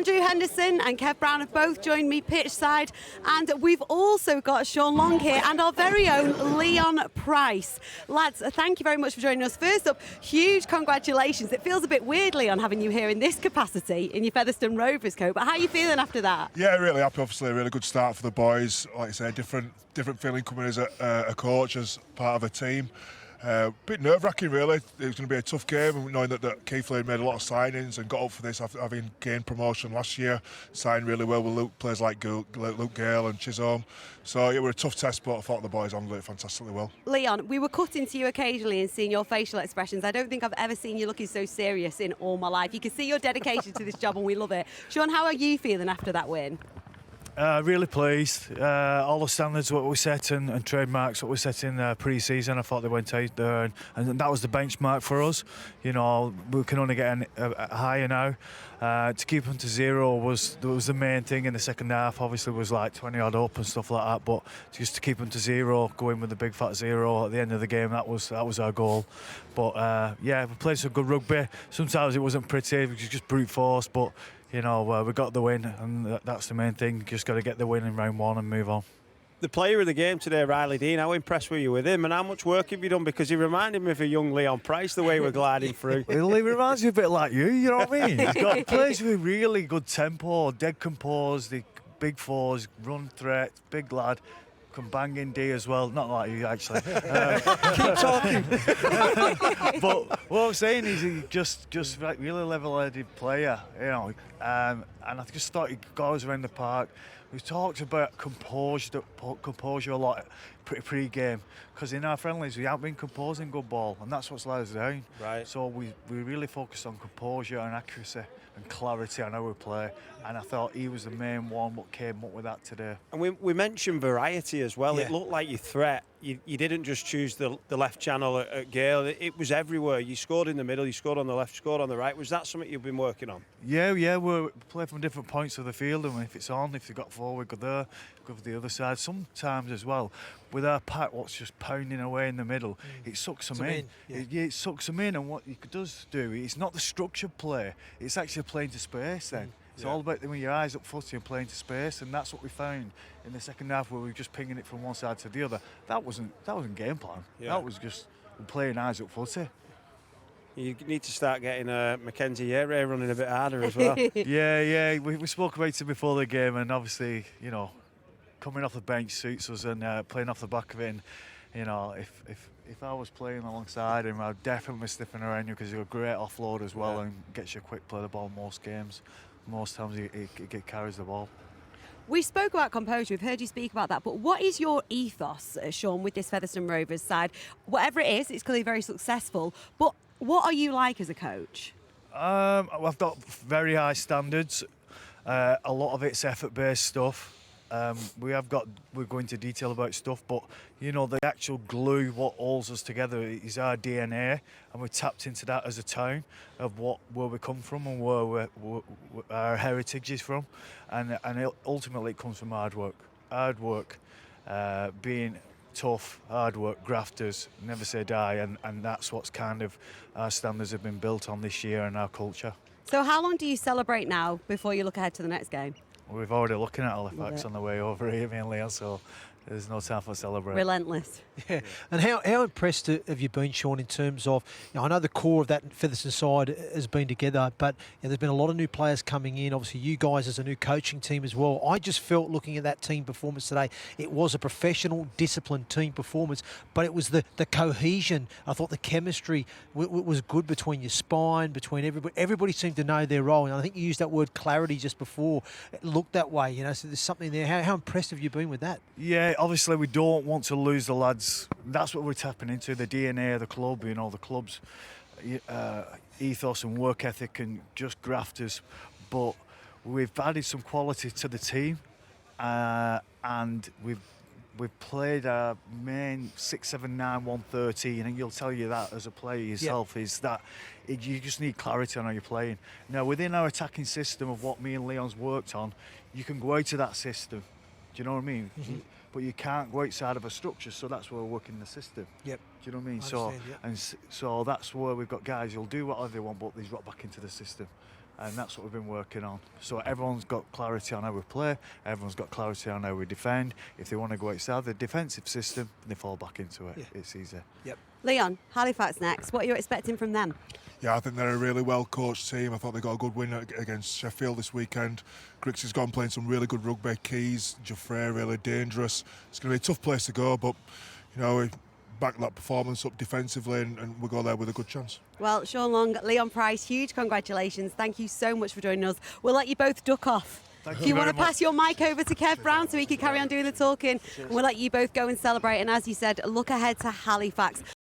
Andrew Henderson and Kev Brown have both joined me pitch side, and we've also got Sean Long here and our very own Leon Pryce. Lads, thank you very much for joining us. First up, huge congratulations. It feels a bit weird, Leon, having you here in this capacity in your Featherstone Rovers coat, but how are you feeling after that? Yeah, really happy. Obviously, a really good start for the boys. Like I say, different feeling coming as a coach, as part of a team. Bit nerve-wracking, really. It was going to be a tough game, knowing that Keighley had made a lot of signings and got up for this after having gained promotion last year. Signed really well with players like Luke Gale and Chisholm. So it was a tough test, but I thought the boys handled it fantastically well. Leon, we were cutting to you occasionally and seeing your facial expressions. I don't think I've ever seen you looking so serious in all my life. You can see your dedication to this job and we love it. Sean, how are you feeling after that win? Really pleased. All the standards what we set and trademarks what we set in pre-season, I thought they went out there, and that was the benchmark for us. You know, we can only get higher now. To keep them to zero was the main thing in the second half. Obviously, was like 20 odd up and stuff like that, but just to keep them to zero, go in with the big fat zero at the end of the game, that was our goal. But yeah, we played some good rugby. Sometimes it wasn't pretty, it was just brute force, but you know, we got the win, and that's the main thing. Just got to get the win in round one and move on. The player of the game today, Riley Dean, how impressed were you with him, and how much work have you done? Because he reminded me of a young Leon Pryce, the way we're gliding through. Well, he reminds me a bit like you know what I mean? He plays with really good tempo, dead composed, the big fours, run threat, big lad. Can bang in D as well, not like you actually. Keep talking. But what I'm saying is he just like really level-headed player, you know. And I just thought he goes around the park. We talked about composure a lot pre-game, because in our friendlies we haven't been composing good ball, and that's what's let us down. Right. So we really focused on composure and accuracy and clarity on how we play, and I thought he was the main one what came up with that today. And we mentioned variety as well. Yeah. It looked like your threat. You didn't just choose the left channel at Gale. It was everywhere. You scored in the middle, you scored on the left, you scored on the right. Was that something you've been working on? Yeah, we play from different points of the field, and if it's on, if they got forward, go there, go for the other side. Sometimes as well, with our pack, what's just pounding away in the middle, it sucks them in. It sucks them in, and what it does do, it's not the structured play, it's actually playing to space then. It's all about when your eyes up footy and playing to space, and that's what we found in the second half, where we were just pinging it from one side to the other. That wasn't game plan. Yeah. That was just playing eyes up footy. You need to start getting Mackenzie Yere running a bit harder as well. Yeah. We spoke about it before the game, and obviously, you know, coming off the bench suits us, and playing off the back of it. And, you know, if I was playing alongside him, I'd definitely be sniffing around you, because he's a great offload as well, and gets you a quick play the ball most games. Most times he carries the ball. We spoke about composure, we've heard you speak about that, but what is your ethos, Sean, with this Featherstone Rovers side? Whatever it is, it's clearly very successful, but what are you like as a coach? I've got very high standards. A lot of it's effort-based stuff. We're going into detail about stuff, but you know, the actual glue, what holds us together, is our DNA, and we're tapped into that as a town of where we come from and where our heritage is from, and ultimately it comes from hard work, being tough, hard work, grafters, never say die, and that's what's kind of our standards have been built on this year and our culture. So how long do you celebrate now before you look ahead to the next game? We've already looking at Halifax on the way over here, me and Leon, so there's no time for celebrating. Relentless. Yeah. And how impressed have you been, Sean, in terms of, you know, I know the core of that Featherstone side has been together, but you know, there's been a lot of new players coming in. Obviously, you guys as a new coaching team as well. I just felt, looking at that team performance today, it was a professional, disciplined team performance, but it was the cohesion. I thought the chemistry was good between your spine, between everybody. Everybody seemed to know their role, and I think you used that word clarity just before. It looked that way, you know, so there's something there. How impressed have you been with that? Yeah, obviously we don't want to lose the lads. That's what we're tapping into, the DNA of the club, you know, the club's ethos and work ethic and just grafters. But we've added some quality to the team, and we've played our main 6-7-9 113, and he'll tell you that as a player yourself, is that you just need clarity on how you're playing. Now, within our attacking system of what me and Leon's worked on, you can go out of that system. Do you know what I mean? Mm-hmm. But you can't go outside of a structure, so that's where we're working the system. Yep. Do you know what I mean? I understand, yep. So that's where we've got guys who'll do whatever they want, but they've got back into the system. and that's what we've been working on. So everyone's got clarity on how we play, everyone's got clarity on how we defend. If they want to go outside the defensive system, they fall back into it. Yeah. It's easy. Yep. Leon, Halifax next. What are you expecting from them? Yeah, I think they're a really well-coached team. I thought they got a good win against Sheffield this weekend. Griggs has gone playing some really good rugby. Keys, Jaffrey, really dangerous. It's going to be a tough place to go, but, you know, we back that performance up defensively and we'll go there with a good chance. Well, Sean Long, Leon Pryce, huge congratulations. Thank you so much for joining us. We'll let you both duck off. Thank Do you want to very pass your mic over to Kev Brown so he can carry on doing the talking? And we'll let you both go and celebrate. And as you said, look ahead to Halifax.